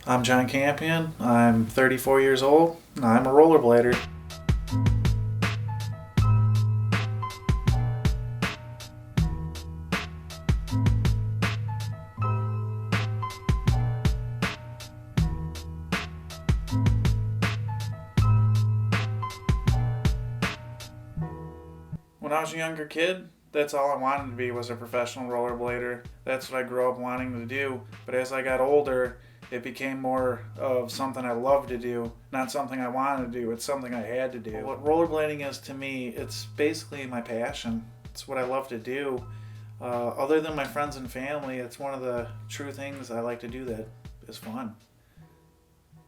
I'm John Campion. I'm 34 years old. And I'm a rollerblader. When I was a younger kid, that's all I wanted to be, was a professional rollerblader. That's what I grew up wanting to do. But as I got older, it became more of something I love to do, not something I wanted to do. It's something I had to do. What rollerblading is to me, it's basically my passion. It's what I love to do. Other than my friends and family, it's one of the true things I like to do that is fun.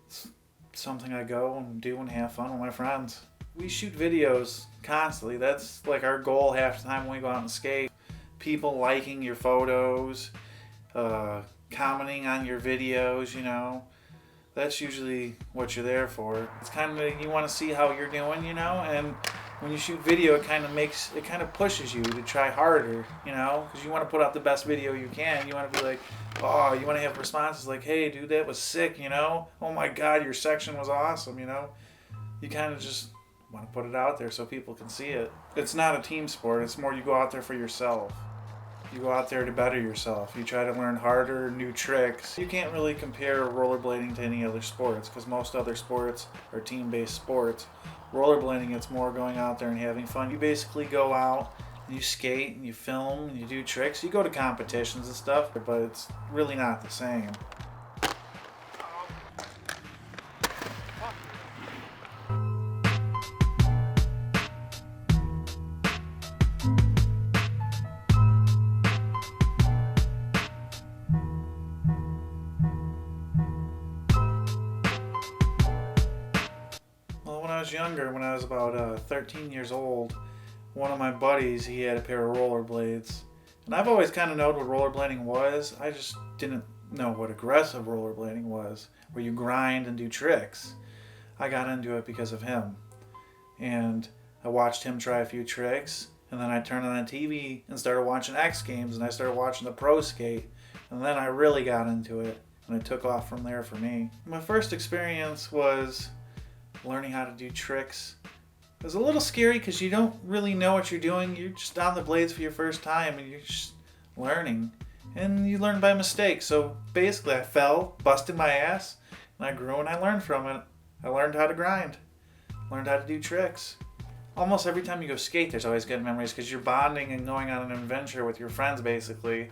It's something I go and do and have fun with my friends. We shoot videos constantly. That's like our goal half the time when we go out and skate. People liking your photos, commenting on your videos, you know. That's usually what you're there for. It's kind of, you want to see how you're doing, you know, and when you shoot video, it kind of pushes you to try harder, you know, because you want to put out the best video you can. You want to be like, oh, you want to have responses like, hey, dude, that was sick, you know. Oh my God, your section was awesome, you know. You kind of just want to put it out there so people can see it. It's not a team sport. It's more you go out there for yourself. You go out there to better yourself. You try to learn harder, new tricks. You can't really compare rollerblading to any other sports because most other sports are team-based sports. Rollerblading, it's more going out there and having fun. You basically go out and you skate and you film and you do tricks. You go to competitions and stuff, but it's really not the same. When I was younger, when I was about 13 years old, one of my buddies, he had a pair of rollerblades. And I've always kind of known what rollerblading was. I just didn't know what aggressive rollerblading was, where you grind and do tricks. I got into it because of him. And I watched him try a few tricks, and then I turned on the TV and started watching X Games, and I started watching the pro skate. And then I really got into it, and it took off from there for me. My first experience was learning how to do tricks. It was a little scary because you don't really know what you're doing. You're just on the blades for your first time and you're just learning. And you learn by mistake. So basically I fell, busted my ass, and I grew and I learned from it. I learned how to grind. Learned how to do tricks. Almost every time you go skate, there's always good memories because you're bonding and going on an adventure with your friends basically.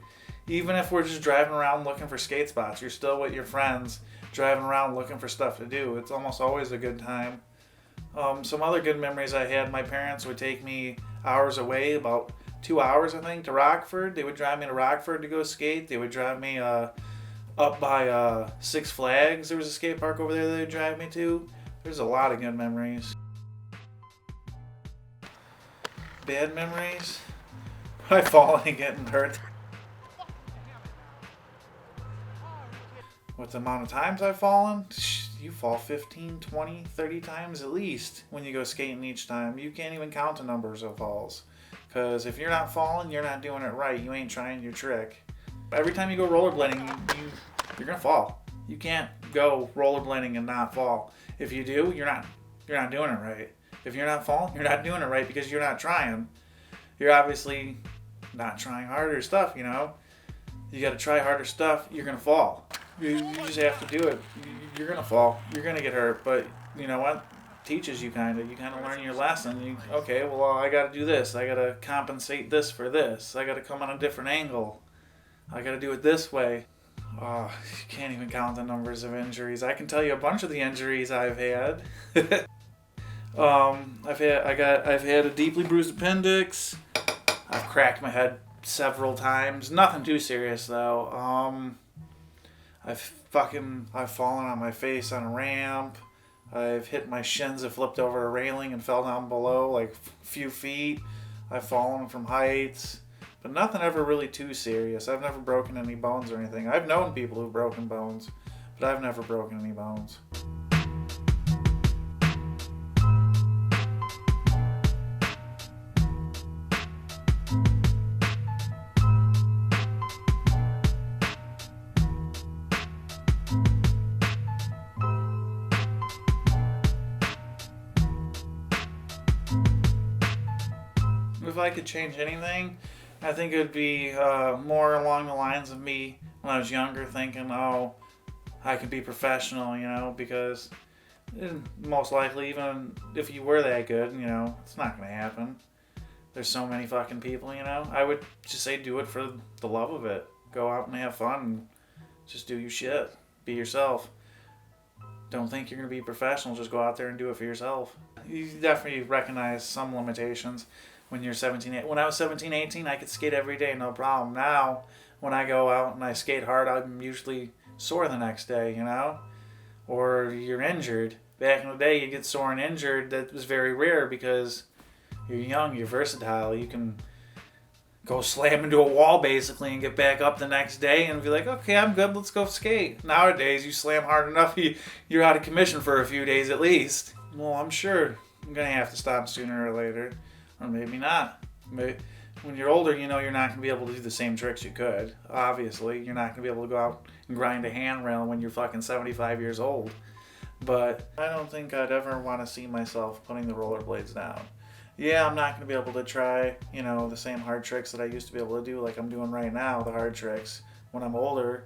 Even if we're just driving around looking for skate spots, you're still with your friends driving around looking for stuff to do. It's almost always a good time. Some other good memories I had, my parents would take me hours away, about 2 hours I think, to Rockford. They would drive me to Rockford to go skate. They would drive me up by Six Flags. There was a skate park over there they would drive me to. There's a lot of good memories. Bad memories? Probably falling and getting hurt. With the amount of times I've fallen, you fall 15, 20, 30 times at least when you go skating each time. You can't even count the numbers of falls. Because if you're not falling, you're not doing it right. You ain't trying your trick. Every time you go rollerblading, you're going to fall. You can't go rollerblading and not fall. If you do, you're not doing it right. If you're not falling, you're not doing it right because you're not trying. You're obviously not trying harder stuff, you know. You got to try harder stuff, you're going to fall. You just have to do it. You're going to fall. You're going to get hurt. But you know what? It teaches you kind of. You kind of learn your lesson. Okay, well, I got to do this. I got to compensate this for this. I got to come on a different angle. I got to do it this way. Oh, you can't even count the numbers of injuries. I can tell you a bunch of the injuries I've had. I've had a deeply bruised appendix. I've cracked my head several times. Nothing too serious though. I've fallen on my face on a ramp. I've hit my shins, have flipped over a railing and fell down below like a few feet. I've fallen from heights, but nothing ever really too serious. I've never broken any bones or anything. I've known people who've broken bones, but I've never broken any bones. if I could change anything, I think it would be more along the lines of me when I was younger thinking, oh, I could be professional, you know, because most likely, even if you were that good, you know, it's not going to happen. There's so many fucking people, you know. I would just say do it for the love of it. Go out and have fun and just do your shit. Be yourself. Don't think you're going to be professional. Just go out there and do it for yourself. You definitely recognize some limitations when you're 17. When I was 17, 18, I could skate every day, no problem. Now, when I go out and I skate hard, I'm usually sore the next day, you know? Or you're injured. Back in the day, you get sore and injured. That was very rare because you're young, you're versatile. You can go slam into a wall basically and get back up the next day and be like, okay, I'm good, let's go skate. Nowadays, you slam hard enough, you're out of commission for a few days at least. Well, I'm sure I'm going to have to stop sooner or later. Or maybe not. Maybe when you're older, you know you're not going to be able to do the same tricks you could. Obviously, you're not going to be able to go out and grind a handrail when you're fucking 75 years old. But I don't think I'd ever want to see myself putting the rollerblades down. Yeah, I'm not going to be able to try, you know, the same hard tricks that I used to be able to do like I'm doing right now, the hard tricks, when I'm older.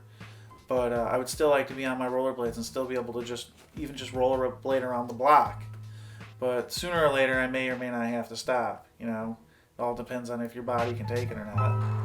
But I would still like to be on my rollerblades and still be able to just rollerblade around the block. But sooner or later, I may or may not have to stop, you know. It all depends on if your body can take it or not.